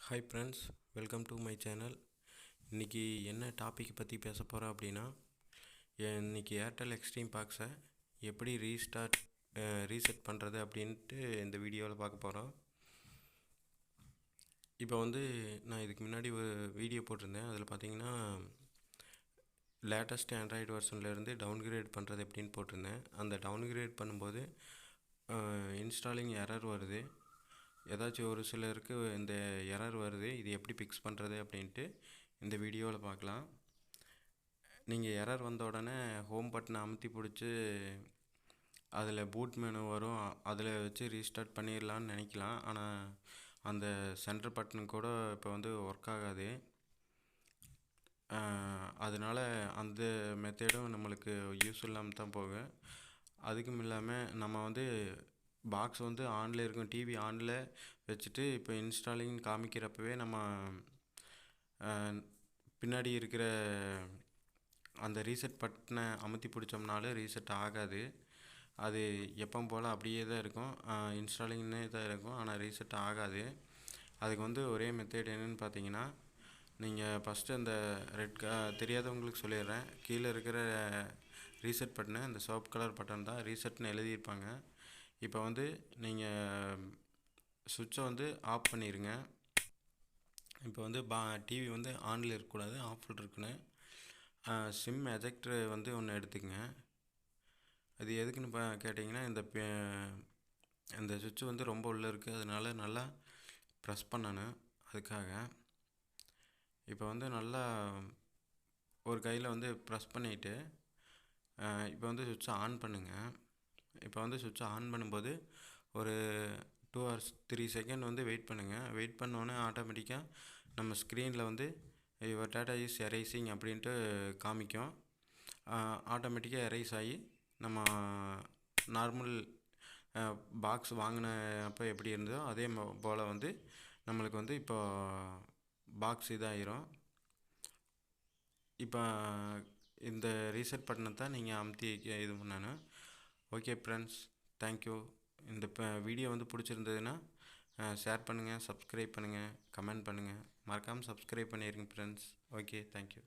Hi friends, welcome to my channel. இன்றைக்கி என்ன topic பற்றி பேச போகிறோம் அப்படின்னா, இன்றைக்கி ஏர்டெல் எக்ஸ்ட்ரீம் பாக்ஸை எப்படி ரீசெட் பண்ணுறது அப்படின்ட்டு இந்த வீடியோவில் பார்க்க போகிறோம். இப்போ நான் இதுக்கு முன்னாடி ஒரு வீடியோ போட்டிருந்தேன். அதில் பார்த்தீங்கன்னா லேட்டஸ்ட் ஆண்ட்ராய்டு வெர்ஷன்லேருந்து டவுன்கிரேட் பண்ணுறது எப்படின்னு போட்டிருந்தேன். அந்த டவுன்கிரேட் பண்ணும்போது இன்ஸ்டாலிங் எரர் வருது. ஏதாச்சும் ஒரு சிலருக்கு இந்த எரர் வருது. இது எப்படி ஃபிக்ஸ் பண்ணுறது அப்படின்ட்டு இந்த வீடியோவில் பார்க்கலாம். நீங்கள் எரர் வந்த உடனே ஹோம் பட்டனை அமுத்தி பிடிச்சி அதில் பூட் மெனு வரும், அதில் வச்சு ரீஸ்டார்ட் பண்ணிடலான்னு நினைக்கலாம். ஆனால் அந்த சென்டர் பட்டன் கூட இப்போ ஒர்க் ஆகாது. அதனால் அந்த மெத்தடும் நம்மளுக்கு யூஸ் இல்லாமல் தான் போகும். அதுக்கும் இல்லாமல் நம்ம பாக்ஸ் ஆனில் இருக்கும், டிவி ஆனில் வச்சுட்டு இப்போ இன்ஸ்டாலிங் காமிக்கிறப்பவே நம்ம பின்னாடி இருக்கிற அந்த ரீசெட் பட்டனை அமுத்தி பிடிச்சோம்னாலும் ரீசெட் ஆகாது. அது எப்போ போல் அப்படியே தான் இருக்கும், இன்ஸ்டாலிங்னே தான் இருக்கும், ஆனால் ரீசெட் ஆகாது. அதுக்கு ஒரே மெத்தட் என்னென்னு பார்த்தீங்கன்னா, நீங்கள் ஃபஸ்ட்டு அந்த தெரியாதவங்களுக்கு சொல்லிடுறேன். கீழே இருக்கிற ரீசெட் பட்டனை, அந்த சிவப்பு கலர் பட்டன் தான் ரீசெட்னு எழுதியிருப்பாங்க. இப்போ நீங்கள் சுவிட்சை ஆஃப் பண்ணிடுங்க. இப்போ டிவி ஆனில் இருக்கக்கூடாது, ஆஃபில் இருக்குன்னு. சிம் எஜெக்டர் ஒன்று எடுத்துக்கங்க. அது எதுக்குன்னு கேட்டிங்கன்னா, இந்த சுவிட்சு ரொம்ப உள்ளே இருக்குது, அதனால நல்லா ப்ரெஸ் பண்ணணும். அதுக்காக இப்போ நல்லா ஒரு கையில் ப்ரெஸ் பண்ணிவிட்டு இப்போ சுவிட்சை ஆன் பண்ணுங்கள். இப்போ சுவிட்சை ஆன் பண்ணும்போது ஒரு 2 or 3 செகண்ட் வெயிட் பண்ணுங்கள். வெயிட் பண்ணோன்னே ஆட்டோமேட்டிக்காக நம்ம ஸ்க்ரீனில் யுவர் டேட்டா இஸ் எரேசிங் அப்படின்ட்டு காமிக்கும். ஆட்டோமேட்டிக்காக எரேஸ் ஆகி நம்ம நார்மல் பாக்ஸ் வாங்கின அப்போ எப்படி இருந்ததோ அதே போல் நம்மளுக்கு இப்போ பாக்ஸ் இதாகிரும். இப்போ இந்த ரீசெட் பட்டனை தான் நீங்கள் அமுத்தி இது பண்ணணும். Okay friends, thank you. இந்த வீடியோ பிடிச்சிருந்ததுன்னா ஷேர் பண்ணுங்கள், சப்ஸ்கிரைப் பண்ணுங்கள், கமெண்ட் பண்ணுங்கள். மறக்காமல் சப்ஸ்கிரைப் பண்ணிடுங்க ஃப்ரெண்ட்ஸ். Okay, thank you.